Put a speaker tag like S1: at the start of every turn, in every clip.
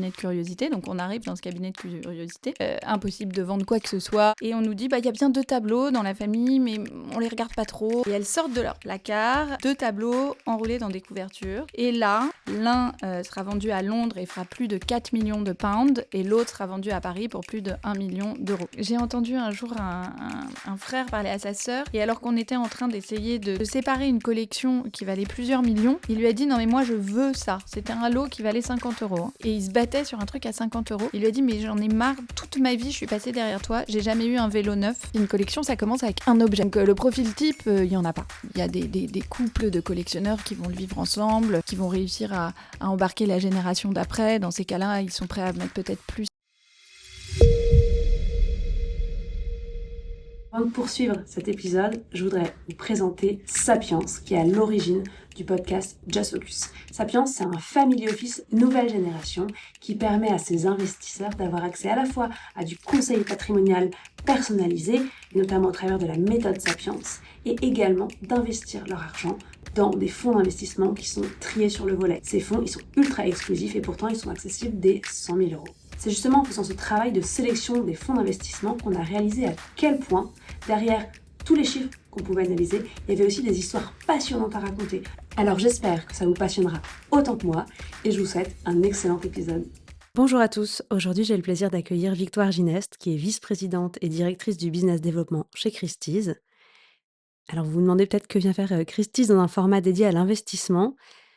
S1: de curiosité. Donc on arrive dans ce cabinet de curiosité, impossible de vendre quoi que ce soit. Et on nous dit, il y a bien 2 tableaux dans la famille, mais on les regarde pas trop. Et elles sortent de leur placard, 2 tableaux enroulés dans des couvertures. Et là, l'un sera vendu à Londres et fera plus de 4 millions de pounds, et l'autre sera vendu à Paris pour plus de 1 million d'euros. J'ai entendu un jour un frère parler à sa sœur, et alors qu'on était en train d'essayer de séparer une collection qui valait plusieurs millions, il lui a dit, non mais moi je veux ça. C'était un lot qui valait 50 euros. Et il se battait sur un truc à 50 euros. Il lui a dit, mais j'en ai marre, toute ma vie je suis passée derrière toi, j'ai jamais eu un vélo neuf. Une collection, ça commence avec un objet. Donc le profil type, il y en a pas. Il y a des couples de collectionneurs qui vont le vivre ensemble, qui vont réussir à embarquer la génération d'après. Dans ces cas-là, ils sont prêts à mettre peut-être plus.
S2: Avant de poursuivre cet épisode, je voudrais vous présenter Sapiens, qui est à l'origine du podcast Just Focus. Sapiens, c'est un family office nouvelle génération qui permet à ses investisseurs d'avoir accès à la fois à du conseil patrimonial personnalisé, notamment au travers de la méthode Sapiens, et également d'investir leur argent dans des fonds d'investissement qui sont triés sur le volet. Ces fonds, ils sont ultra exclusifs et pourtant ils sont accessibles dès 100 000 euros. C'est justement en faisant ce travail de sélection des fonds d'investissement qu'on a réalisé à quel point, derrière tous les chiffres qu'on pouvait analyser, il y avait aussi des histoires passionnantes à raconter. Alors j'espère que ça vous passionnera autant que moi et je vous souhaite un excellent épisode.
S3: Bonjour à tous, aujourd'hui j'ai le plaisir d'accueillir Victoire Gineste, qui est vice-présidente et directrice du business développement chez Christie's. Alors vous vous demandez peut-être que vient faire Christie's dans un format dédié à l'investissement.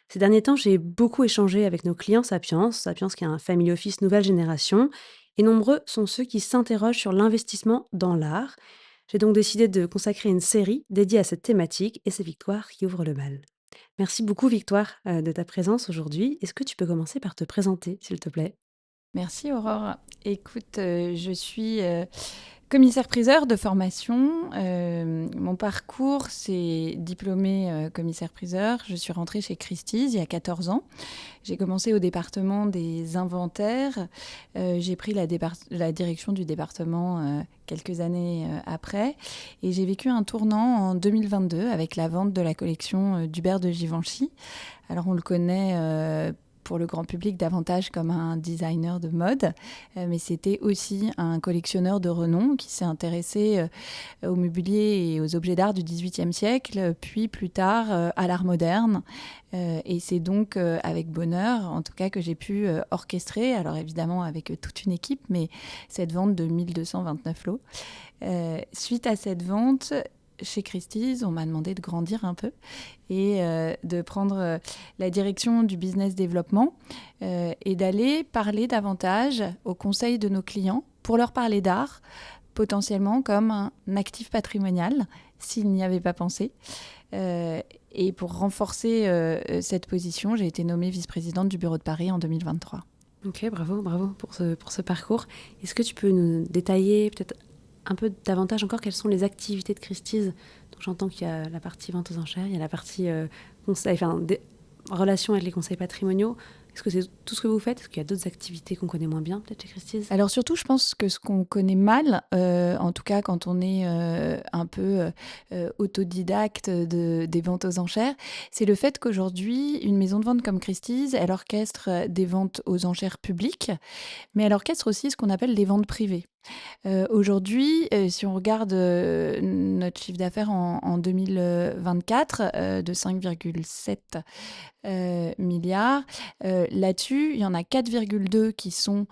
S3: Ces derniers temps, j'ai beaucoup échangé avec nos clients Sapiens qui est un family office nouvelle génération, et nombreux sont ceux qui s'interrogent sur l'investissement dans l'art. J'ai donc décidé de consacrer une série dédiée à cette thématique, et c'est Victoire qui ouvre le bal. Merci beaucoup Victoire de ta présence aujourd'hui. Est-ce que tu peux commencer par te présenter, s'il te plaît ?
S1: Merci Aurore. Écoute, je suis commissaire-priseur de formation. Mon parcours, c'est diplômée commissaire-priseur. Je suis rentrée chez Christie's il y a 14 ans. J'ai commencé au département des inventaires. J'ai pris la direction du département quelques années après. Et j'ai vécu un tournant en 2022 avec la vente de la collection d'Hubert de Givenchy. Alors on le connaît pour le grand public davantage comme un designer de mode, mais c'était aussi un collectionneur de renom qui s'est intéressé au mobilier et aux objets d'art du XVIIIe siècle, puis plus tard à l'art moderne. Et c'est donc avec bonheur, en tout cas, que j'ai pu orchestrer, alors évidemment avec toute une équipe, mais cette vente de 1229 lots. Suite à cette vente, chez Christie's, on m'a demandé de grandir un peu et de prendre la direction du business développement et d'aller parler davantage aux conseils de nos clients pour leur parler d'art, potentiellement comme un actif patrimonial, s'ils n'y avaient pas pensé. Et pour renforcer cette position, j'ai été nommée vice-présidente du bureau de Paris en 2023.
S3: Ok, bravo pour ce parcours. Est-ce que tu peux nous détailler peut-être un peu davantage encore quelles sont les activités de Christie's? Donc j'entends qu'il y a la partie vente aux enchères, il y a la partie conseil, relations avec les conseils patrimoniaux. Est-ce que c'est tout ce que vous faites? Est-ce qu'il y a d'autres activités qu'on connaît moins bien peut-être chez Christie's?
S1: Alors surtout, je pense que ce qu'on connaît mal, en tout cas quand on est un peu autodidacte des ventes aux enchères, c'est le fait qu'aujourd'hui, une maison de vente comme Christie's, elle orchestre des ventes aux enchères publiques, mais elle orchestre aussi ce qu'on appelle des ventes privées. Aujourd'hui, si on regarde notre chiffre d'affaires en 2024 de 5,7 milliards, là-dessus, il y en a 4,2 qui sont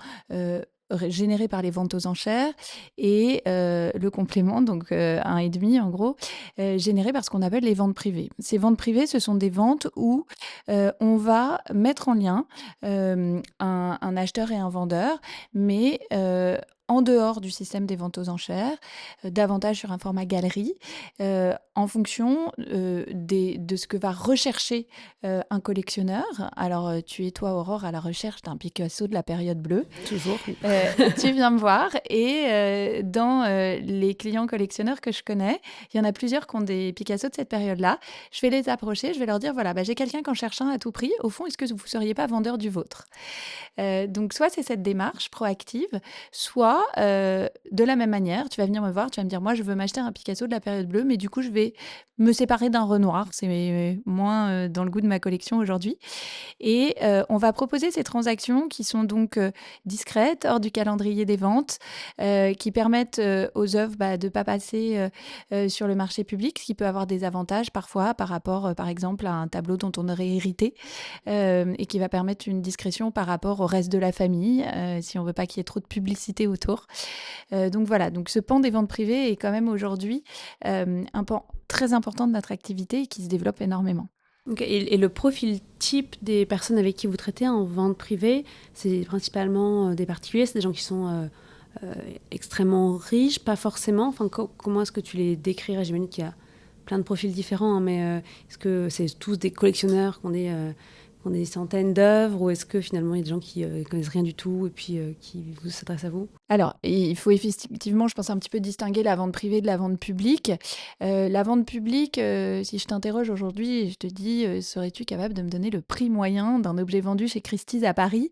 S1: générés par les ventes aux enchères et le complément, donc 1,5 en gros, généré par ce qu'on appelle les ventes privées. Ces ventes privées, ce sont des ventes où on va mettre en lien un acheteur et un vendeur, mais en dehors du système des ventes aux enchères, davantage sur un format galerie, en fonction de ce que va rechercher un collectionneur. Alors, tu es, toi, Aurore, à la recherche d'un Picasso de la période bleue.
S3: Toujours.
S1: Tu viens me voir et dans les clients collectionneurs que je connais, il y en a plusieurs qui ont des Picasso de cette période-là. Je vais les approcher, je vais leur dire, voilà, j'ai quelqu'un qui en cherche un à tout prix. Au fond, est-ce que vous ne seriez pas vendeur du vôtre? Donc, soit c'est cette démarche proactive, soit toi, de la même manière, tu vas venir me voir, tu vas me dire, moi, je veux m'acheter un Picasso de la période bleue, mais du coup, je vais me séparer d'un Renoir. C'est moins dans le goût de ma collection aujourd'hui. Et on va proposer ces transactions qui sont donc discrètes, hors du calendrier des ventes, qui permettent aux œuvres de ne pas passer sur le marché public, ce qui peut avoir des avantages parfois par rapport, par exemple, à un tableau dont on aurait hérité, et qui va permettre une discrétion par rapport au reste de la famille, si on ne veut pas qu'il y ait trop de publicité autour. Donc voilà, donc ce pan des ventes privées est quand même aujourd'hui un pan très important de notre activité et qui se développe énormément.
S3: Ok. Et le profil type des personnes avec qui vous traitez en vente privée, c'est principalement des particuliers, c'est des gens qui sont extrêmement riches, pas forcément. Enfin, comment est-ce que tu les décrirais? J'imagine qu'il y a plein de profils différents, hein, mais est-ce que c'est tous des collectionneurs qui ont des centaines d'œuvres, ou est-ce que finalement il y a des gens qui connaissent rien du tout et puis qui s'adressent à vous?
S1: Alors, il faut effectivement, je pense, un petit peu distinguer la vente privée de la vente publique. La vente publique, si je t'interroge aujourd'hui et je te dis, serais-tu capable de me donner le prix moyen d'un objet vendu chez Christie's à Paris,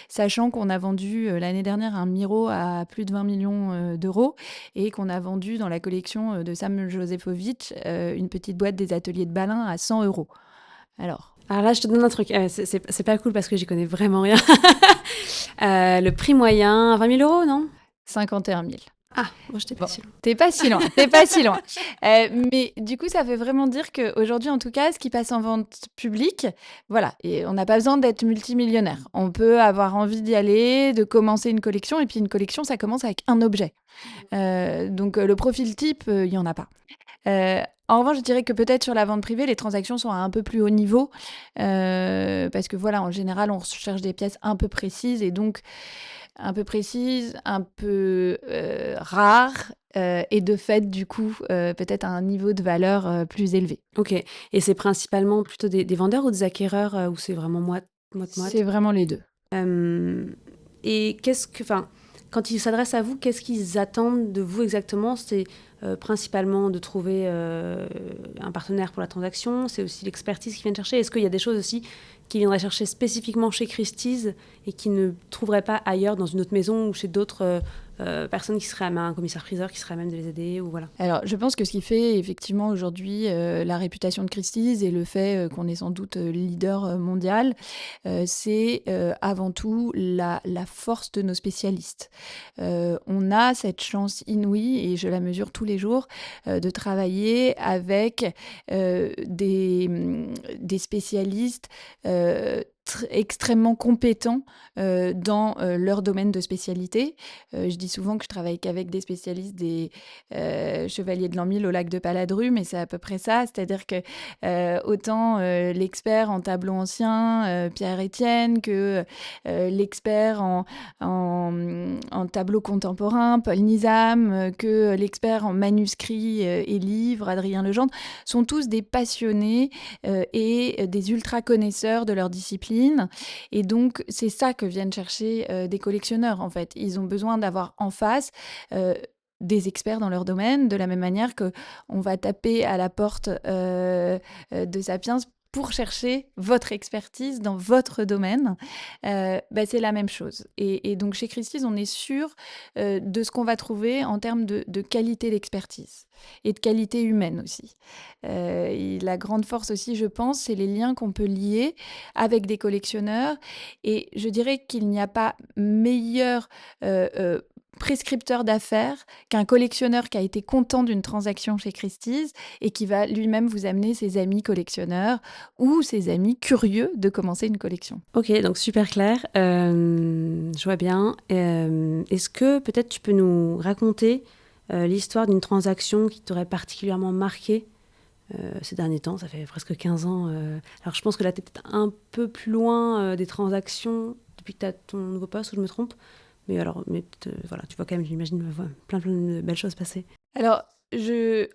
S1: sachant qu'on a vendu l'année dernière un Miro à plus de 20 millions d'euros et qu'on a vendu dans la collection de Sam Josefowicz une petite boîte des ateliers de Balin à 100 euros. Alors
S3: là, je te donne un truc. C'est pas cool parce que j'y connais vraiment rien. Le prix moyen, 20 000 euros, non?
S1: 51 000.
S3: Ah, bon, j'étais pas si loin.
S1: T'es pas si loin, t'es pas si loin. Mais du coup, ça veut vraiment dire qu'aujourd'hui, en tout cas, ce qui passe en vente publique, voilà, et on n'a pas besoin d'être multimillionnaire. On peut avoir envie d'y aller, de commencer une collection, et puis une collection, ça commence avec un objet. Donc le profil type, il n'y en a pas. En revanche, je dirais que peut-être sur la vente privée, les transactions sont à un peu plus haut niveau, parce que voilà, en général, on cherche des pièces un peu précises, et donc un peu précises, un peu rares, et de fait, du coup, peut-être à un niveau de valeur plus élevé.
S3: Ok. Et c'est principalement plutôt des vendeurs ou des acquéreurs, ou c'est vraiment moite-moite?
S1: C'est vraiment les deux.
S3: Et quand ils s'adressent à vous, qu'est-ce qu'ils attendent de vous exactement? C'est principalement de trouver un partenaire pour la transaction, c'est aussi l'expertise qu'ils viennent chercher. Est-ce qu'il y a des choses aussi qu'ils viendraient chercher spécifiquement chez Christie's et qu'ils ne trouveraient pas ailleurs dans une autre maison ou chez d'autres personnes qui seraient à main, un commissaire-priseur qui serait à même de les aider, ou voilà?
S1: Alors, je pense que ce qui fait effectivement aujourd'hui la réputation de Christie's et le fait qu'on est sans doute leader mondial, c'est avant tout la force de nos spécialistes. On a cette chance inouïe, et je la mesure tous les jours, de travailler avec des spécialistes extrêmement compétents dans leur domaine de spécialité. Je dis souvent que je travaille qu'avec des spécialistes des chevaliers de l'an 1000 au lac de Paladru, mais c'est à peu près ça. C'est-à-dire que autant l'expert en tableau ancien, Pierre Etienne, que l'expert en tableau contemporain, Paul Nizam, que l'expert en manuscrits et livres, Adrien Legendre, sont tous des passionnés et des ultra-connaisseurs de leur discipline. Et donc, c'est ça que viennent chercher des collectionneurs, en fait. Ils ont besoin d'avoir en face des experts dans leur domaine, de la même manière qu'on va taper à la porte de Sapiens pour chercher votre expertise dans votre domaine. C'est la même chose. Et donc, chez Christie's, on est sûr de ce qu'on va trouver en termes de qualité d'expertise et de qualité humaine aussi. Et la grande force aussi, je pense, c'est les liens qu'on peut lier avec des collectionneurs. Et je dirais qu'il n'y a pas meilleur prescripteur d'affaires qu'un collectionneur qui a été content d'une transaction chez Christie's et qui va lui-même vous amener ses amis collectionneurs ou ses amis curieux de commencer une collection.
S3: Ok, donc super clair. Je vois bien. Est-ce que peut-être tu peux nous raconter l'histoire d'une transaction qui t'aurait particulièrement marqué ces derniers temps? Ça fait presque 15 ans. Alors je pense que là, tu es peut-être un peu plus loin des transactions depuis que tu as ton nouveau poste, ou je me trompe? Mais voilà, tu vois quand même, j'imagine, plein de belles choses passer.
S1: Alors,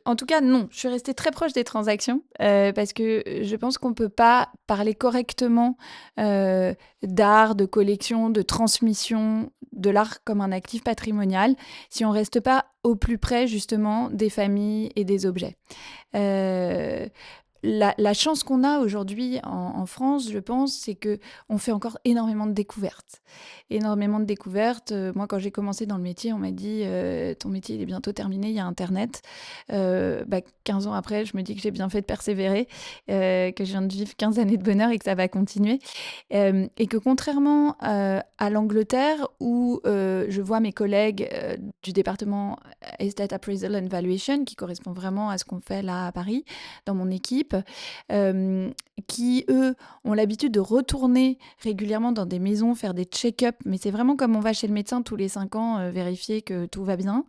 S1: en tout cas, non. Je suis restée très proche des transactions parce que je pense qu'on ne peut pas parler correctement d'art, de collection, de transmission, de l'art comme un actif patrimonial si on ne reste pas au plus près, justement, des familles et des objets. la chance qu'on a aujourd'hui en France, je pense, c'est qu'on fait encore énormément de découvertes. Énormément de découvertes. Moi, quand j'ai commencé dans le métier, on m'a dit ton métier il est bientôt terminé, il y a Internet. 15 ans après, je me dis que j'ai bien fait de persévérer, que je viens de vivre 15 années de bonheur et que ça va continuer. Et que contrairement à l'Angleterre, où je vois mes collègues du département Estate Appraisal and Valuation, qui correspond vraiment à ce qu'on fait là à Paris, dans mon équipe, qui, eux, ont l'habitude de retourner régulièrement dans des maisons, faire des check-up, mais c'est vraiment comme on va chez le médecin tous les 5 ans, vérifier que tout va bien.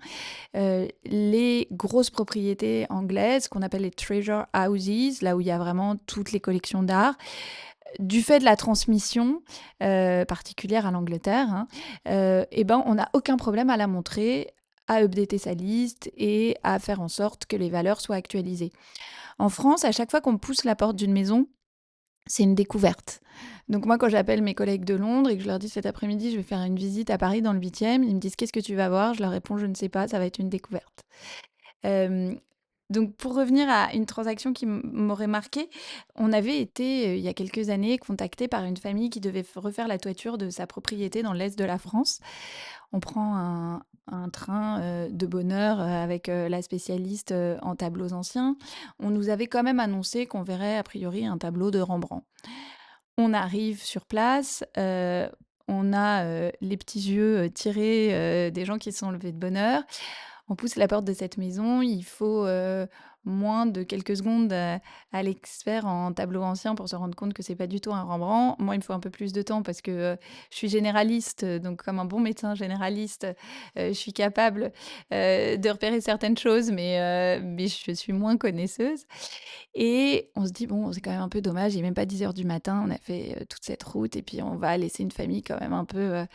S1: Les grosses propriétés anglaises, qu'on appelle les treasure houses, là où il y a vraiment toutes les collections d'art, du fait de la transmission particulière à l'Angleterre, on n'a aucun problème à la montrer, à updater sa liste et à faire en sorte que les valeurs soient actualisées. En France, à chaque fois qu'on pousse la porte d'une maison, c'est une découverte. Donc moi, quand j'appelle mes collègues de Londres et que je leur dis cet après-midi, je vais faire une visite à Paris dans le 8e, ils me disent qu'est-ce que tu vas voir? Je leur réponds je ne sais pas, ça va être une découverte. Euh, donc pour revenir à une transaction qui m'aurait marquée, on avait été il y a quelques années contacté par une famille qui devait refaire la toiture de sa propriété dans l'est de la France. On prend un train de bonne heure avec la spécialiste en tableaux anciens. On nous avait quand même annoncé qu'on verrait a priori un tableau de Rembrandt. On arrive sur place, on a les petits yeux tirés des gens qui se sont levés de bonne heure. On pousse la porte de cette maison, il faut moins de quelques secondes à l'expert en tableau ancien pour se rendre compte que c'est pas du tout un Rembrandt. Moi, il me faut un peu plus de temps parce que je suis généraliste, donc comme un bon médecin généraliste, je suis capable de repérer certaines choses, mais je suis moins connaisseuse. Et on se dit, bon, c'est quand même un peu dommage, il n'est même pas 10 heures du matin, on a fait toute cette route et puis on va laisser une famille quand même un peu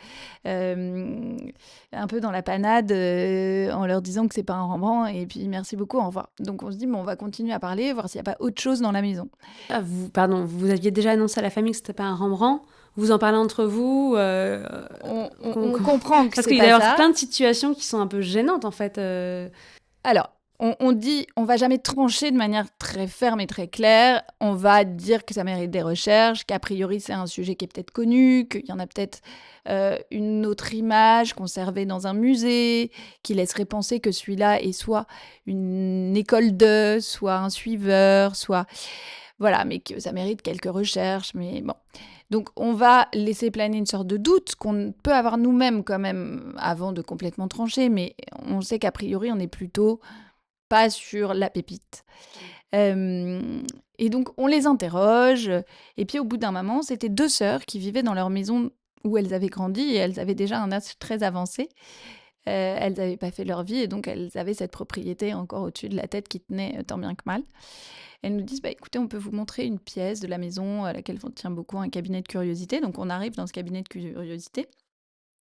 S1: dans la panade en leur disant que c'est pas un Rembrandt et puis merci beaucoup, au revoir. Donc on se dit, bon, on va continuer à parler, voir s'il n'y a pas autre chose dans la maison.
S3: Ah, vous aviez déjà annoncé à la famille que c'était pas un Rembrandt. Vous en parlez entre vous.
S1: On comprend que
S3: parce
S1: c'est
S3: qu'il
S1: pas
S3: va y
S1: ça.
S3: avoir plein de situations qui sont un peu gênantes en fait.
S1: Alors, on dit, on va jamais trancher de manière très ferme et très claire. On va dire que ça mérite des recherches, qu'a priori c'est un sujet qui est peut-être connu, qu'il y en a peut-être une autre image conservée dans un musée, qui laisserait penser que celui-là est soit une école soit un suiveur, soit... Voilà, mais que ça mérite quelques recherches, mais bon. Donc on va laisser planer une sorte de doute qu'on peut avoir nous-mêmes quand même avant de complètement trancher, mais on sait qu'a priori on est plutôt pas sur la pépite. Et donc on les interroge, et puis au bout d'un moment, c'était 2 sœurs qui vivaient dans leur maison où elles avaient grandi et elles avaient déjà un âge très avancé. Elles n'avaient pas fait leur vie et donc elles avaient cette propriété encore au-dessus de la tête qui tenait tant bien que mal. Elles nous disent, écoutez, on peut vous montrer une pièce de la maison à laquelle on tient beaucoup, un cabinet de curiosité. Donc on arrive dans ce cabinet de curiosité,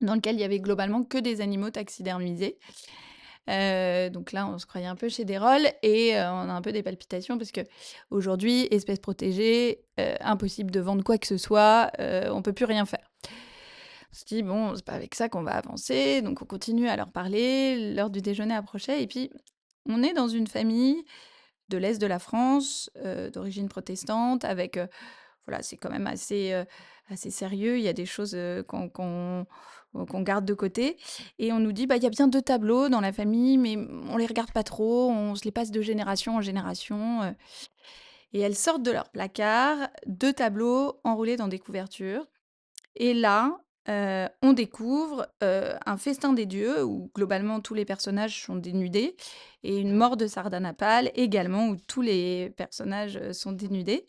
S1: dans lequel il y avait globalement que des animaux taxidermisés. Donc là, on se croyait un peu chez Desrolles et on a un peu des palpitations parce que aujourd'hui, espèce protégée, impossible de vendre quoi que ce soit, on peut plus rien faire. On se dit, bon, c'est pas avec ça qu'on va avancer, donc on continue à leur parler, l'heure du déjeuner approchait et puis on est dans une famille de l'Est de la France, d'origine protestante, avec, voilà, c'est quand même assez sérieux. Il y a des choses qu'on garde de côté. Et on nous dit, il y a bien 2 tableaux dans la famille, mais on les regarde pas trop, on se les passe de génération en génération. Et elles sortent de leur placard 2 tableaux enroulés dans des couvertures. Et là, on découvre un festin des dieux où globalement tous les personnages sont dénudés et une mort de Sardanapale également où tous les personnages sont dénudés.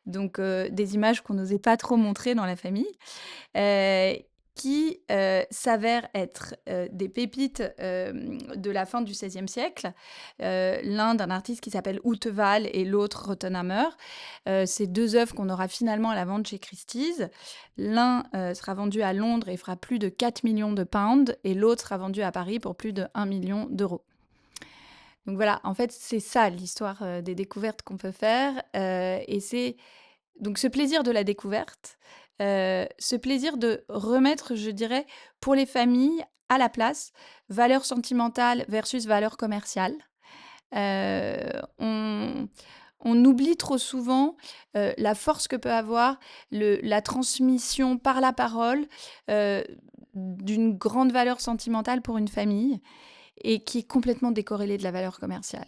S1: Donc des images qu'on n'osait pas trop montrer dans la famille. Qui s'avèrent être des pépites de la fin du XVIe siècle. L'un d'un artiste qui s'appelle Houteval et l'autre Rottenhammer. Ces 2 œuvres qu'on aura finalement à la vente chez Christie's. L'un sera vendu à Londres et fera plus de 4 millions de pounds et l'autre sera vendu à Paris pour plus de 1 million d'euros. Donc voilà, en fait, c'est ça l'histoire des découvertes qu'on peut faire. Et c'est donc ce plaisir de la découverte, ce plaisir de remettre, je dirais, pour les familles, à la place, valeur sentimentale versus valeur commerciale. On on oublie trop souvent la force que peut avoir la transmission par la parole euh, d'une grande valeur sentimentale pour une famille et qui est complètement décorrélée de la valeur commerciale.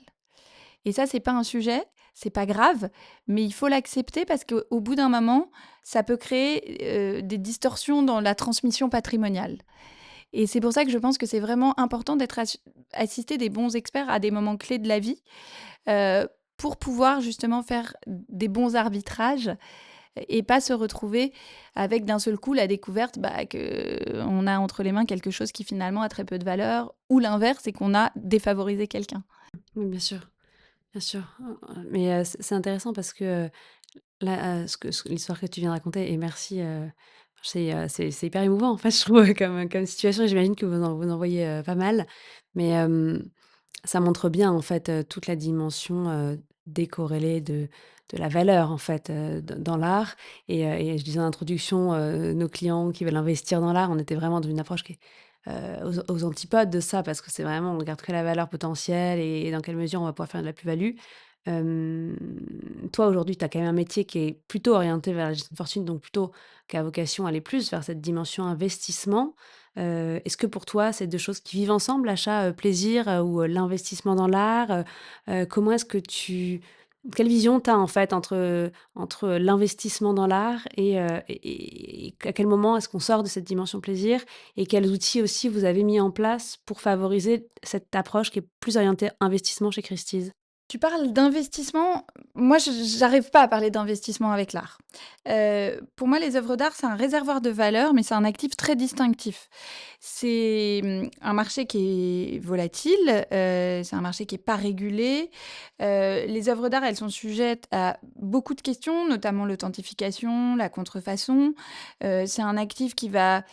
S1: Et ça, c'est pas un sujet, c'est pas grave, mais il faut l'accepter parce qu'au bout d'un moment, ça peut créer des distorsions dans la transmission patrimoniale. Et c'est pour ça que je pense que c'est vraiment important d'être assisté des bons experts à des moments clés de la vie euh, pour pouvoir justement faire des bons arbitrages et pas se retrouver avec d'un seul coup la découverte qu'on a entre les mains quelque chose qui finalement a très peu de valeur ou l'inverse, c'est qu'on a défavorisé quelqu'un.
S3: Oui, bien sûr, bien sûr. Mais c'est intéressant parce que, là, l'histoire que tu viens de raconter et merci, c'est hyper émouvant, en fait, je trouve, comme situation et j'imagine que vous en voyez, pas mal. Mais, ça montre bien, en fait, toute la dimension, décorrélée de la valeur, en fait, dans l'art et je disais en introduction, nos clients qui veulent investir dans l'art, on était vraiment dans une approche qui est, aux antipodes de ça parce que c'est vraiment on regarde que la valeur potentielle et dans quelle mesure on va pouvoir faire de la plus-value. Hem, Toi, aujourd'hui, tu as quand même un métier qui est plutôt orienté vers la gestion de fortune, donc plutôt qui a vocation à aller plus vers cette dimension investissement. Est-ce que pour toi, c'est 2 choses qui vivent ensemble, l'achat, plaisir, ou, l'investissement dans l'art? Comment est-ce que tu quelle vision tu as en fait entre l'investissement dans l'art et à quel moment est-ce qu'on sort de cette dimension plaisir? Et quels outils aussi vous avez mis en place pour favoriser cette approche qui est plus orientée investissement chez Christie's?
S1: Tu parles d'investissement. Moi, j'arrive pas à parler d'investissement avec l'art. Pour moi, les œuvres d'art, c'est un réservoir de valeur, mais c'est un actif très distinctif. C'est un marché qui est volatile, c'est un marché qui est pas régulé. Les œuvres d'art, elles sont sujettes à beaucoup de questions, notamment l'authentification, la contrefaçon. C'est un actif qui va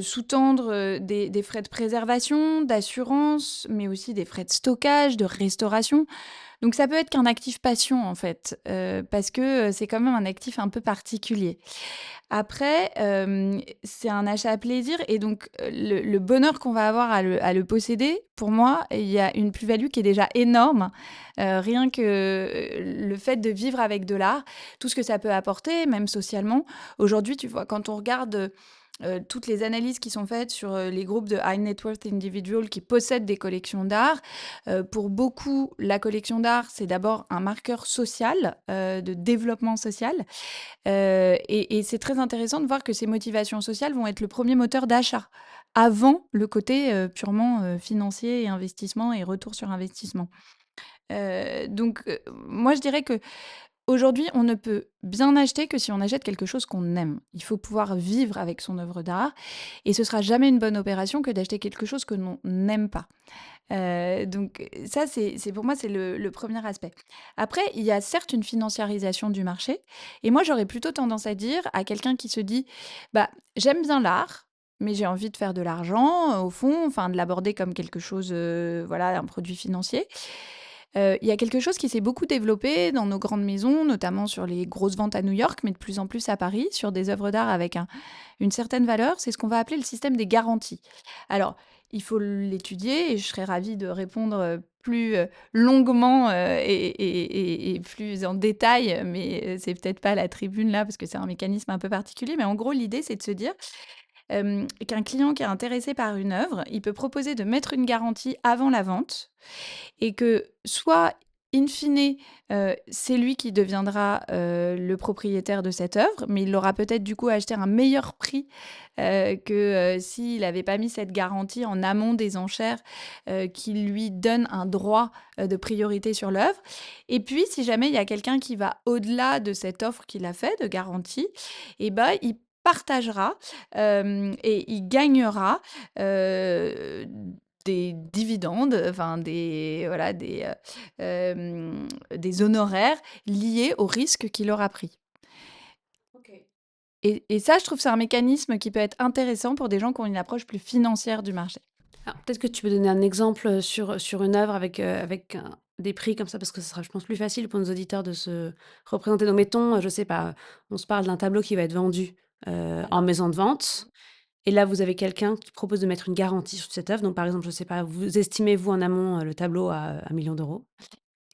S1: sous-tendre des frais de préservation, d'assurance, mais aussi des frais de stockage, de restauration. Donc ça peut être qu'un actif passion en fait, parce que, c'est quand même un actif un peu particulier. Après, c'est un achat à plaisir et donc, le bonheur qu'on va avoir à le posséder, pour moi, il y a une plus-value qui est déjà énorme. Rien que, le fait de vivre avec de l'art, tout ce que ça peut apporter, même socialement. Aujourd'hui, tu vois, quand on regarde, toutes les analyses qui sont faites sur les groupes de high net worth individuals qui possèdent des collections d'art. Pour beaucoup, la collection d'art, c'est d'abord un marqueur social, de développement social. Et c'est très intéressant de voir que ces motivations sociales vont être le premier moteur d'achat, avant le côté purement financier et investissement et retour sur investissement. Donc, moi, je dirais que aujourd'hui, on ne peut bien acheter que si on achète quelque chose qu'on aime. Il faut pouvoir vivre avec son œuvre d'art et ce sera jamais une bonne opération que d'acheter quelque chose que l'on n'aime pas. Donc ça, c'est pour moi, c'est le premier aspect. Après, il y a certes une financiarisation du marché et moi, j'aurais plutôt tendance à dire à quelqu'un qui se dit: «Bah, j'aime bien l'art, mais j'ai envie de faire de l'argent, au fond, enfin de l'aborder comme quelque chose, voilà, un produit financier». Il y a quelque chose qui s'est beaucoup développé dans nos grandes maisons, notamment sur les grosses ventes à New York, mais de plus en plus à Paris, sur des œuvres d'art avec une certaine valeur. C'est ce qu'on va appeler le système des garanties. Alors, il faut l'étudier et je serais ravie de répondre plus longuement et plus en détail, mais c'est peut-être pas la tribune là parce que c'est un mécanisme un peu particulier. Mais en gros, l'idée, c'est de se dire qu'un client qui est intéressé par une œuvre, il peut proposer de mettre une garantie avant la vente et que soit, in fine, c'est lui qui deviendra, le propriétaire de cette œuvre, mais il l'aura peut-être du coup acheté à un meilleur prix, que, s'il n'avait pas mis cette garantie en amont des enchères, qui lui donne un droit, de priorité sur l'œuvre. Et puis si jamais il y a quelqu'un qui va au-delà de cette offre qu'il a fait de garantie et ben il partagera, et il gagnera, heu, des dividendes, enfin des honoraires liés au risque qu'il aura pris.
S3: OK.
S1: Et ça, je trouve, c'est un mécanisme qui peut être intéressant pour des gens qui ont une approche plus financière du marché.
S3: Alors peut-être que tu peux donner un exemple, sur une œuvre avec des prix comme ça, parce que ce sera, je pense, plus facile pour nos auditeurs de se représenter. Donc mettons, je sais pas, on se parle d'un tableau qui va être vendu, en maison de vente et là, vous avez quelqu'un qui propose de mettre une garantie sur cette œuvre. Donc par exemple, je sais pas, vous estimez, vous, en amont, le tableau à 1 000 000 €.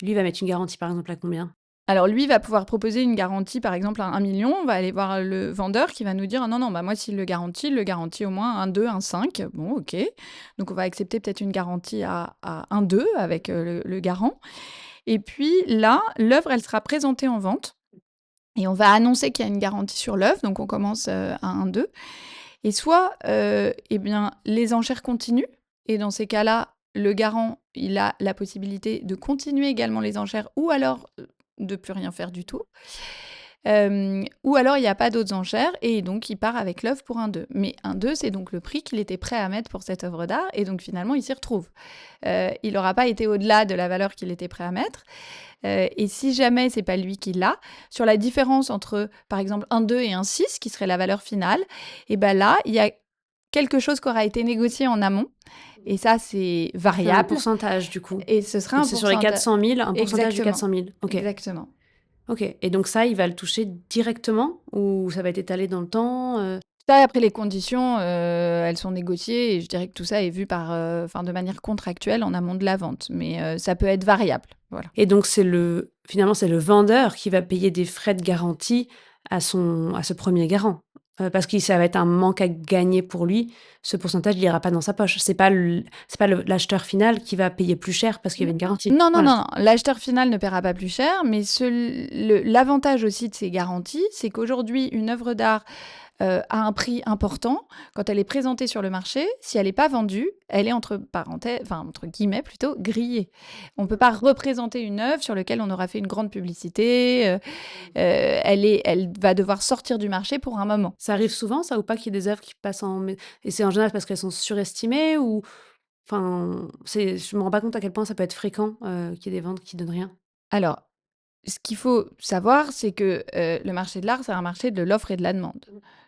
S3: Lui va mettre une garantie, par exemple, à combien?
S1: Alors lui va pouvoir proposer une garantie, par exemple, à 1 million. On va aller voir le vendeur qui va nous dire: «Ah non, non, bah, moi, s'il le garantit au moins un 2, un 5. Bon, OK. Donc on va accepter peut-être une garantie à 1,2 avec, le garant et puis là, l'œuvre, elle sera présentée en vente et on va annoncer qu'il y a une garantie sur l'œuvre. Donc on commence, à 1,2 et soit, eh bien, les enchères continuent et dans ces cas-là, le garant, il a la possibilité de continuer également les enchères ou alors, de plus rien faire du tout. Ou alors il n'y a pas d'autres enchères et donc il part avec l'œuvre pour 1,2. Mais 1,2, c'est donc le prix qu'il était prêt à mettre pour cette œuvre d'art et donc finalement, il s'y retrouve. Il n'aura pas été au-delà de la valeur qu'il était prêt à mettre. Et si jamais c'est pas lui qui l'a, sur la différence entre, par exemple, 1,2 et 1,6, qui serait la valeur finale, et ben là, il y a quelque chose qui aura été négocié en amont. Et ça, c'est
S3: C'est un
S1: variable.
S3: pourcentage, du coup.
S1: Et ce sera
S3: Donc
S1: un
S3: c'est sur les
S1: pourcentage.
S3: 400 000, un pourcentage du
S1: Exactement.
S3: 400 000. Ok.
S1: Exactement.
S3: Ok. Et donc ça, il va le toucher directement ou ça va être étalé dans le temps
S1: Ça, après, les conditions, elles sont négociées et je dirais que tout ça est vu par, enfin, de manière contractuelle en amont de la vente. Mais ça peut être variable. Voilà.
S3: Et donc finalement, c'est le vendeur qui va payer des frais de garantie à ce premier garant. Parce que ça va être un manque à gagner pour lui. Ce pourcentage, il ira pas dans sa poche. C'est pas l'acheteur final qui va payer plus cher parce qu'il y avait une garantie.
S1: Non, non,
S3: Voilà.
S1: non, non. L'acheteur final ne paiera pas plus cher, mais l'avantage aussi de ces garanties, c'est qu'aujourd'hui, une œuvre d'art a un prix important. Quand elle est présentée sur le marché, si elle n'est pas vendue, elle est entre parenthèses, enfin entre guillemets plutôt, grillée. On ne peut pas représenter une œuvre sur laquelle on aura fait une grande publicité. Elle va devoir sortir du marché pour un moment.
S3: Ça arrive souvent, ça, ou pas, qu'il y ait des œuvres qui passent et c'est en général parce qu'elles sont surestimées ou enfin, je me rends pas compte à quel point ça peut être fréquent, qu'il y ait des ventes qui donnent rien.
S1: Alors, ce qu'il faut savoir, c'est que le marché de l'art, c'est un marché de l'offre et de la demande.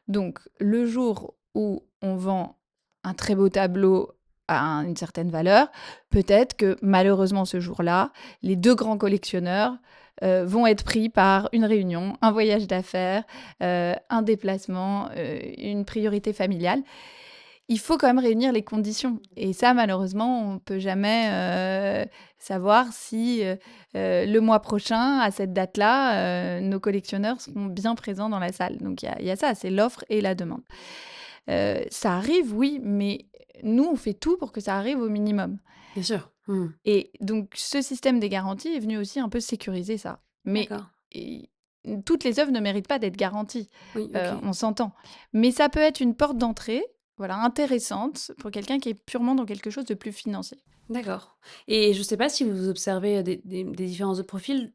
S1: Donc, le jour où on vend un très beau tableau à une certaine valeur, peut-être que malheureusement ce jour-là, les deux grands collectionneurs vont être pris par une réunion, un voyage d'affaires, un déplacement, une priorité familiale. Il faut quand même réunir les conditions. Et ça, malheureusement, on ne peut jamais savoir si le mois prochain, à cette date-là, nos collectionneurs seront bien présents dans la salle. Donc il y a ça, c'est l'offre et la demande. Ça arrive, oui, mais nous, on fait tout pour que ça arrive au minimum.
S3: Bien sûr. Mmh.
S1: Et donc, ce système des garanties est venu aussi un peu sécuriser ça. Mais
S3: D'accord.
S1: et, toutes les œuvres ne méritent pas d'être garanties.
S3: Oui, OK.
S1: On s'entend. Mais ça peut être une porte d'entrée, voilà, intéressante pour quelqu'un qui est purement dans quelque chose de plus financier.
S3: D'accord. Et je ne sais pas si vous observez des différences de profil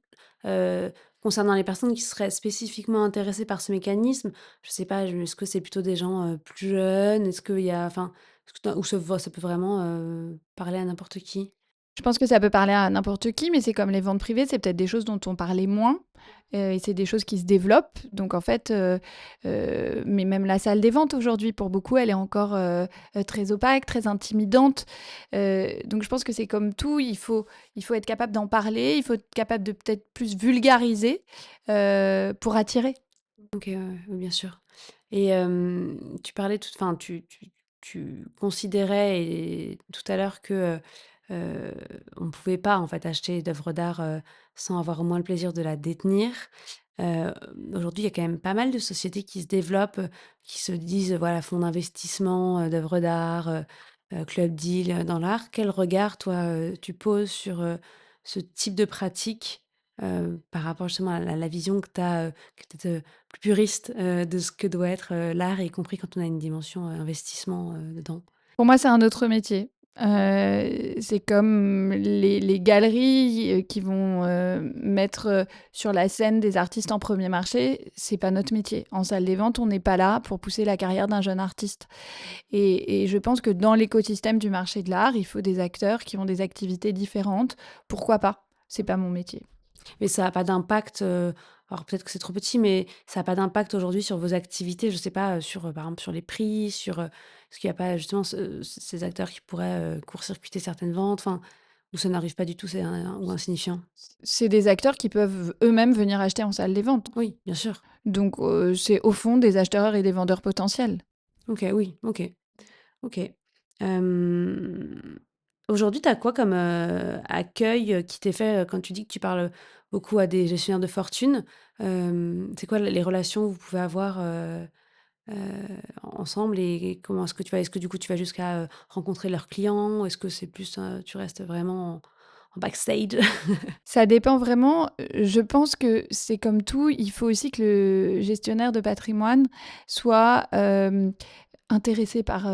S3: concernant les personnes qui seraient spécifiquement intéressées par ce mécanisme. Je ne sais pas, est-ce que c'est plutôt des gens plus jeunes? Est-ce qu'il y a, enfin, ou ça peut vraiment parler à n'importe qui?
S1: Je pense que ça peut parler à n'importe qui, mais c'est comme les ventes privées, c'est peut-être des choses dont on parlait moins. Et c'est des choses qui se développent. Donc en fait, mais même la salle des ventes aujourd'hui, pour beaucoup, elle est encore très opaque, très intimidante. Donc je pense que c'est comme tout, il faut être capable d'en parler, il faut être capable de peut-être plus vulgariser pour attirer.
S3: OK, ouais, ouais, oui, bien sûr. Et tu parlais enfin, tu considérais tout à l'heure que, on ne pouvait pas, en fait, acheter d'œuvres d'art, sans avoir au moins le plaisir de la détenir. Heu, Aujourd'hui, il y a quand même pas mal de sociétés qui se développent, qui se disent, voilà, fonds d'investissement, d'œuvres d'art, club deal, dans l'art. Quel regard, toi, tu poses sur, ce type de pratique, par rapport justement à la vision que tu as, qui est peut-être, plus puriste, de ce que doit être, l'art, y compris quand on a une dimension, investissement, dedans?
S1: Pour moi, c'est un autre métier. C'est comme les galeries, qui vont, mettre, sur la scène des artistes en premier marché, c'est pas notre métier. En salle des ventes, on n'est pas là pour pousser la carrière d'un jeune artiste et je pense que dans l'écosystème du marché de l'art, il faut des acteurs qui ont des activités différentes. Pourquoi pas? C'est pas mon métier.
S3: Mais ça a pas d'impact, alors peut-être que c'est trop petit, mais ça a pas d'impact aujourd'hui sur vos activités? Je sais pas, sur, par exemple, sur les prix, sur, est-ce qu'il y a pas justement ces acteurs qui pourraient, court-circuiter certaines ventes? Enfin, ou ça n'arrive pas du tout, c'est ou insignifiant?
S1: C'est des acteurs qui peuvent eux-mêmes venir acheter en salle des ventes.
S3: Oui, bien sûr.
S1: Donc c'est au fond des acheteurs et des vendeurs potentiels.
S3: OK, oui, OK, OK. Aujourd'hui, tu as quoi comme, accueil, qui t'est fait, quand tu dis que tu parles beaucoup à des gestionnaires de fortune. C'est quoi les relations que vous pouvez avoir, heu, ensemble et comment est-ce que du coup tu vas jusqu'à, rencontrer leurs clients? Est-ce que c'est plus, tu restes vraiment en backstage?
S1: Ça dépend vraiment. Je pense que c'est comme tout, il faut aussi que le gestionnaire de patrimoine soit, intéressé par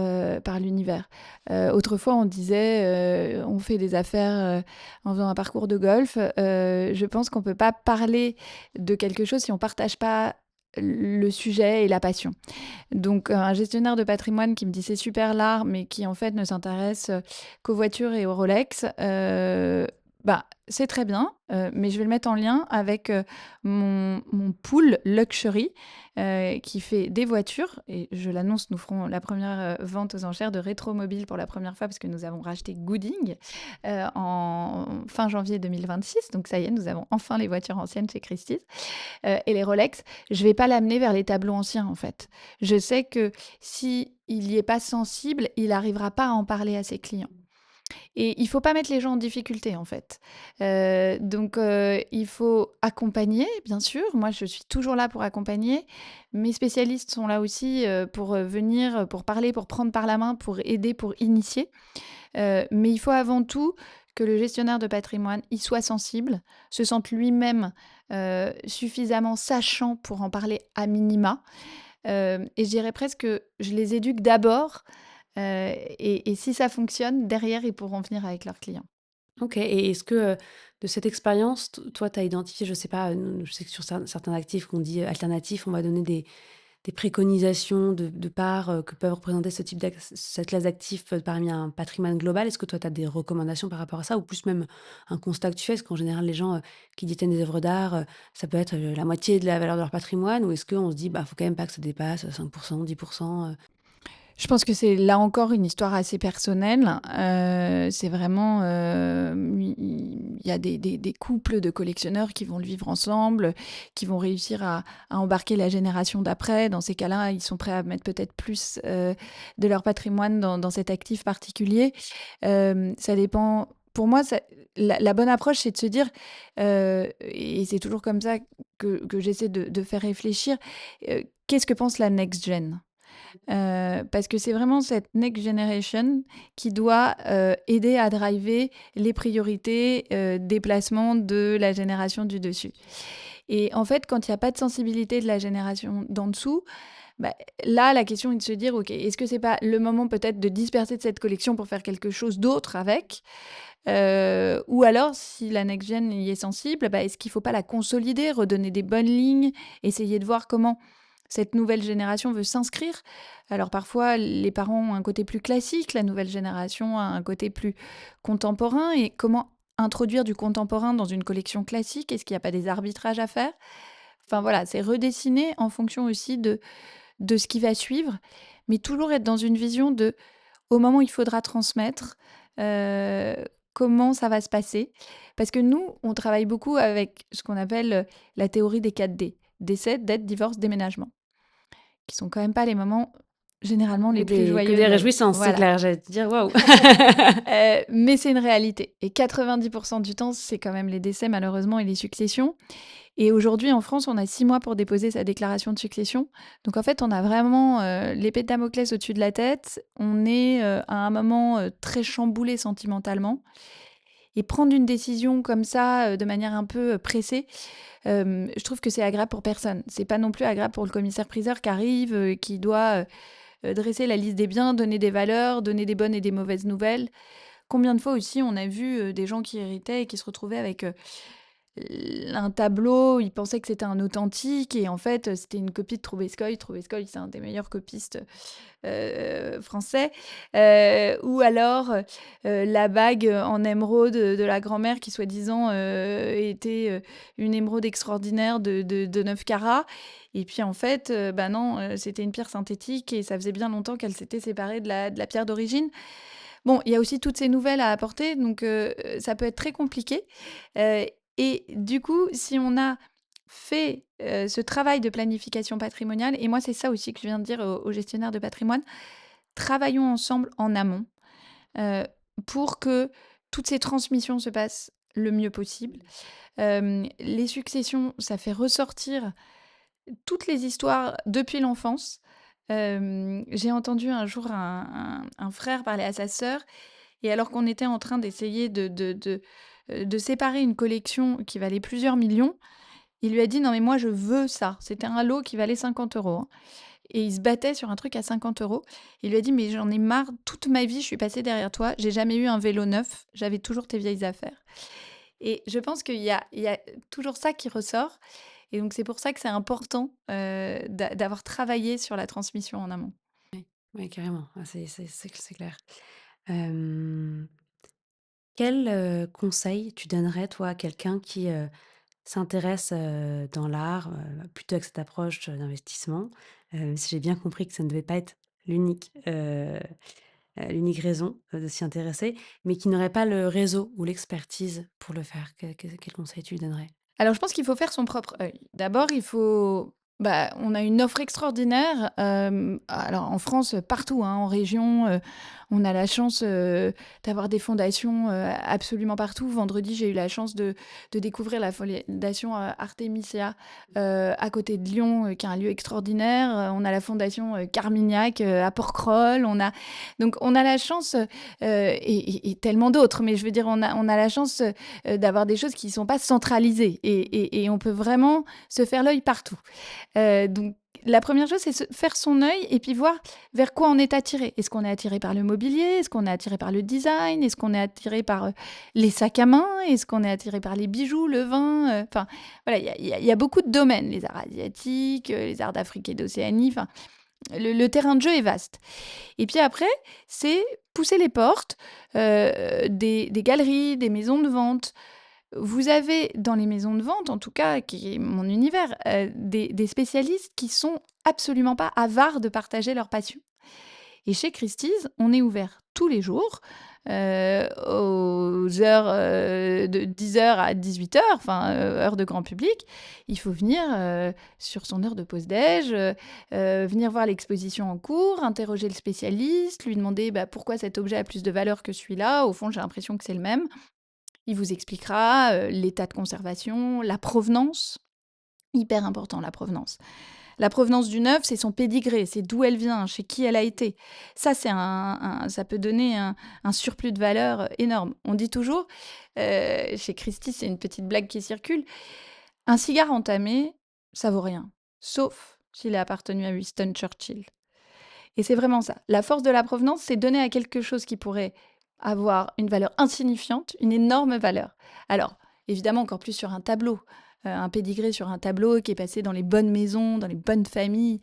S1: l'univers. Autrefois, on disait, on fait des affaires, en faisant un parcours de golf. Je pense qu'on peut pas parler de quelque chose si on partage pas le sujet et la passion. Donc, un gestionnaire de patrimoine qui me dit: «C'est super l'art», mais qui en fait ne s'intéresse, qu'aux voitures et aux Rolex, bah, c'est très bien, mais je vais le mettre en lien avec, mon pool luxury, qui fait des voitures et je l'annonce, nous ferons la première vente aux enchères de rétromobile pour la première fois parce que nous avons racheté Gooding, en fin janvier 2026. Donc ça y est, nous avons enfin les voitures anciennes chez Christie's, et les Rolex. Je vais pas l'amener vers les tableaux anciens, en fait. Je sais que si il y est pas sensible, il arrivera pas à en parler à ses clients. Et il faut pas mettre les gens en difficulté, en fait. Donc, il faut accompagner, bien sûr. Moi, je suis toujours là pour accompagner. Mes spécialistes sont là aussi, pour, venir, pour parler, pour prendre par la main, pour aider, pour initier. Mais il faut avant tout que le gestionnaire de patrimoine y soit sensible, se sente lui-même, suffisamment sachant pour en parler à minima. Et je dirais presque que je les éduque d'abord, et si ça fonctionne, derrière, ils pourront venir avec leurs clients.
S3: OK et est-ce que, de cette expérience, toi, tu as identifié, je sais pas, je sais que sur certains actifs qu'on dit, alternatifs, on va donner des préconisations de parts, que peuvent représenter ce type cette classe d'actifs, parmi un patrimoine global. Est-ce que toi, tu as des recommandations par rapport à ça? Ou plus même un constat que tu fais? Parce qu'en général, les gens, qui détiennent des œuvres d'art, ça peut être, la moitié de la valeur de leur patrimoine ou est-ce qu'on se dit: «Bah, faut quand même pas que ça dépasse, 5 10
S1: Je pense que c'est là encore une histoire assez personnelle. C'est vraiment, il y a des couples de collectionneurs qui vont le vivre ensemble, qui vont réussir à embarquer la génération d'après. Dans ces cas-là, ils sont prêts à mettre peut-être plus, de leur patrimoine dans cet actif particulier. Ça dépend pour moi, la bonne approche, c'est de se dire, et c'est toujours comme ça que j'essaie de faire réfléchir, qu'est-ce que pense la next gen? Parce que c'est vraiment cette next generation qui doit, aider à driver les priorités, des placements de la génération du dessus. Et en fait, quand il y a pas de sensibilité de la génération d'en dessous, bah, là, la question est de se dire: «OK, est-ce que c'est pas le moment peut-être de disperser de cette collection pour faire quelque chose d'autre avec?» Ou alors si la next gen y est sensible, bah, est-ce qu'il faut pas la consolider, redonner des bonnes lignes, essayer de voir comment cette nouvelle génération veut s'inscrire. Alors parfois, les parents ont un côté plus classique, la nouvelle génération a un côté plus contemporain. Et comment introduire du contemporain dans une collection classique? Est-ce qu'il n'y a pas des arbitrages à faire? Enfin voilà, c'est redessiner en fonction aussi de ce qui va suivre, mais toujours être dans une vision de, au moment où il faudra transmettre, euh, comment ça va se passer. Parce que nous, on travaille beaucoup avec ce qu'on appelle la théorie des 4D. Décès, dette, divorce, déménagement, qui sont quand même pas les moments généralement les plus
S3: Que
S1: joyeux
S3: des
S1: de la vie.
S3: réjouissances, c'est
S1: Voilà.
S3: clair, j'allais te dire: «Waouh!»
S1: Mais c'est une réalité. Et 90% du temps, c'est quand même les décès malheureusement et les successions. Et aujourd'hui, en France, on a 6 mois pour déposer sa déclaration de succession. Donc en fait, on a vraiment l'épée de Damoclès au-dessus de la tête. On est à un moment très chamboulé sentimentalement. Et prendre une décision comme ça, de manière un peu pressée, je trouve que c'est agréable pour personne. C'est pas non plus agréable pour le commissaire-priseur qui arrive, qui doit dresser la liste des biens, donner des valeurs, donner des bonnes et des mauvaises nouvelles. Combien de fois aussi on a vu des gens qui héritaient et qui se retrouvaient avec un tableau, ils pensaient que c'était un authentique et en fait c'était une copie de Trubetskoy. Trubetskoy, c'est un des meilleurs copistes français. Ou alors la bague en émeraude de la grand-mère qui soi-disant était une émeraude extraordinaire de 9 carats. Et puis en fait, bah non, c'était une pierre synthétique et ça faisait bien longtemps qu'elle s'était séparée de la pierre d'origine. Bon, il y a aussi toutes ces nouvelles à apporter, donc ça peut être très compliqué. Euh, et du coup, si on a fait ce travail de planification patrimoniale, et moi c'est ça aussi que je viens de dire aux gestionnaires de patrimoine, travaillons ensemble en amont, pour que toutes ces transmissions se passent le mieux possible. Les successions, ça fait ressortir toutes les histoires depuis l'enfance. J'ai entendu un jour un frère parler à sa sœur, et alors qu'on était en train d'essayer de séparer une collection qui valait plusieurs millions, il lui a dit: «Non mais moi je veux ça». C'était un lot qui valait 50 euros, hein, et il se battait sur un truc à 50 euros. Il lui a dit: «Mais j'en ai marre, toute ma vie je suis passée derrière toi, j'ai jamais eu un vélo neuf, j'avais toujours tes vieilles affaires». Et je pense qu'il y a toujours ça qui ressort, et donc c'est pour ça que c'est important, d'avoir travaillé sur la transmission en amont.
S3: Oui, carrément. Ah, c'est clair. Hem, quel, conseil tu donnerais, toi, à quelqu'un qui, s'intéresse, dans l'art, plutôt avec cette approche, d'investissement? Si j'ai bien compris que ça ne devait pas être l'unique raison, de s'y intéresser, mais qui n'aurait pas le réseau ou l'expertise pour le faire. Quel conseil tu lui donnerais?
S1: Alors je pense qu'il faut faire son propre œil. D'abord, on a une offre extraordinaire, alors en France, partout, hein, en région, on a la chance, d'avoir des fondations, absolument partout. Vendredi, j'ai eu la chance de découvrir la fondation, Artemisia, à côté de Lyon, qui est un lieu extraordinaire. On a la fondation, Carmignac, à Porquerolles. On a la chance, et tellement d'autres, mais je veux dire, on a la chance, d'avoir des choses qui ne sont pas centralisées, et on peut vraiment se faire l'œil partout. Donc la première chose, c'est faire son œil et puis voir vers quoi on est attiré. Est-ce qu'on est attiré par le mobilier? Est-ce qu'on est attiré par le design? Est-ce qu'on est attiré par les sacs à main? Est-ce qu'on est attiré par les bijoux, le vin? Enfin, voilà, il y a beaucoup de domaines, les arts asiatiques, les arts d'Afrique et d'Océanie. Enfin, le terrain de jeu est vaste. Et puis après, c'est pousser les portes des galeries, des maisons de vente. Vous avez dans les maisons de vente, en tout cas, qui est mon univers, des spécialistes qui sont absolument pas avares de partager leur passion. Et chez Christie's, on est ouvert tous les jours, aux heures, de 10 heures à 18 heures, enfin, heure de grand public. Il faut venir, sur son heure de pause déj, venir voir l'exposition en cours, interroger le spécialiste, lui demander, bah, pourquoi cet objet a plus de valeur que celui-là. Au fond, j'ai l'impression que c'est le même. Il vous expliquera, l'état de conservation, la provenance, hyper important la provenance. La provenance d'une œuvre, c'est son pédigré, c'est d'où elle vient, chez qui elle a été. Ça, ça peut donner un surplus de valeur énorme. On dit toujours, chez Christie, c'est une petite blague qui circule, un cigare entamé, ça vaut rien, sauf s'il a appartenu à Winston Churchill. Et c'est vraiment ça. La force de la provenance, c'est donner à quelque chose qui pourrait avoir une valeur insignifiante, une énorme valeur. Alors, évidemment, encore plus sur un tableau. Un pédigré sur un tableau qui est passé dans les bonnes maisons, dans les bonnes familles.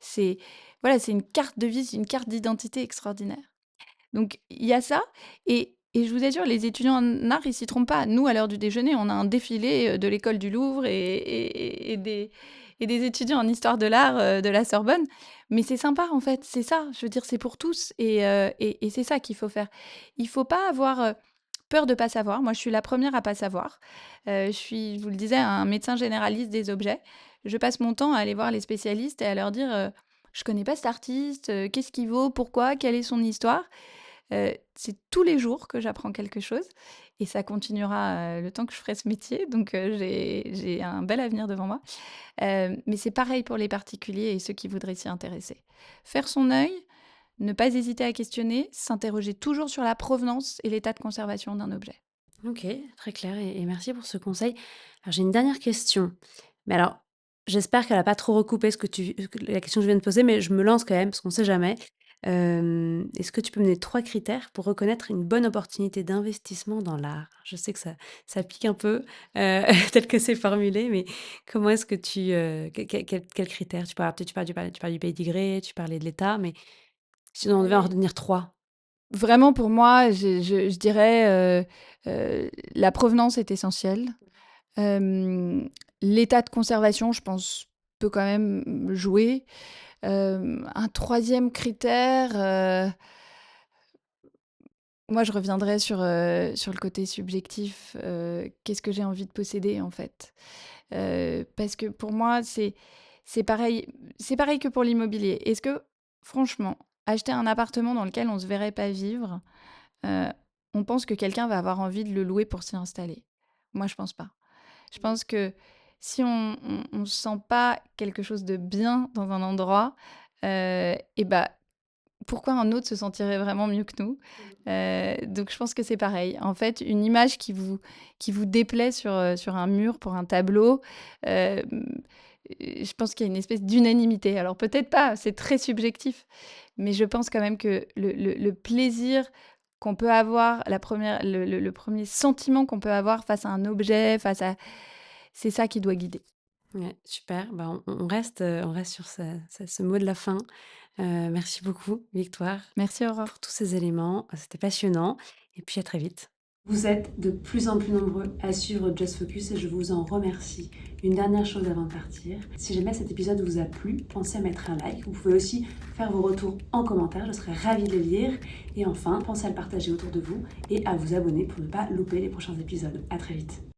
S1: C'est voilà, c'est une carte de vie, c'est une carte d'identité extraordinaire. Donc, il y a ça. Et je vous assure, les étudiants en art, ils s'y trompent pas. Nous, à l'heure du déjeuner, on a un défilé de l'école du Louvre et des étudiants en histoire de l'art de la Sorbonne. Mais c'est sympa, en fait. C'est ça. Je veux dire, c'est pour tous. Et c'est ça qu'il faut faire. Il faut pas avoir peur de pas savoir. Moi, je suis la première à pas savoir. Je suis, je vous le disais, un médecin généraliste des objets. Je passe mon temps à aller voir les spécialistes et à leur dire je connais pas cet artiste, qu'est-ce qu'il vaut, pourquoi, quelle est son histoire. C'est tous les jours que j'apprends quelque chose, et ça continuera le temps que je ferai ce métier. Donc, j'ai un bel avenir devant moi. Mais c'est pareil pour les particuliers et ceux qui voudraient s'y intéresser. Faire son œil, ne pas hésiter à questionner, s'interroger toujours sur la provenance et l'état de conservation d'un objet.
S3: OK, très clair et merci pour ce conseil. Alors j'ai une dernière question, mais alors j'espère qu'elle va pas trop recouper la question que je viens de poser, mais je me lance quand même parce qu'on sait jamais. Est-ce que tu peux me donner 3 critères pour reconnaître une bonne opportunité d'investissement dans l'art? Je sais que ça pique un peu, tel que c'est formulé, mais comment est-ce que quels critères? Tu parles du pédigré, tu parlais de l'État, mais si on devait en
S1: Ouais.
S3: retenir 3.
S1: Vraiment, pour moi, je dirais la provenance est essentielle. L'état de conservation, je pense, peut quand même jouer. Un troisième critère, moi, je reviendrai sur le côté subjectif. Qu'est-ce que j'ai envie de posséder, en fait? Parce que pour moi, c'est pareil, c'est pareil que pour l'immobilier. Est-ce que, franchement, acheter un appartement dans lequel on ne se verrait pas vivre, heu, on pense que quelqu'un va avoir envie de le louer pour s'y installer? Moi, je pense pas. Je pense que si on sent pas quelque chose de bien dans un endroit, et bah, pourquoi un autre se sentirait vraiment mieux que nous? Donc je pense que c'est pareil. En fait, une image qui vous déplaît sur un mur pour un tableau, hem, je pense qu'il y a une espèce d'unanimité. Alors peut-être pas, c'est très subjectif, mais je pense quand même que le plaisir qu'on peut avoir, la première le 1er sentiment qu'on peut avoir face à un objet, face à c'est ça qui doit guider.
S3: Ouais, super. Bah, on reste sur ce mot de la fin. Merci beaucoup Victoire
S1: Merci Aurore.
S3: pour tous ces éléments. C'était passionnant et puis à très vite.
S2: Vous êtes de plus en plus nombreux à suivre Just Focus et je vous en remercie. Une dernière chose avant de partir, si jamais cet épisode vous a plu, pensez à mettre un like. Vous pouvez aussi faire vos retours en commentaire, je serai ravie de les lire. Et enfin, pensez à le partager autour de vous et à vous abonner pour ne pas louper les prochains épisodes. À très vite.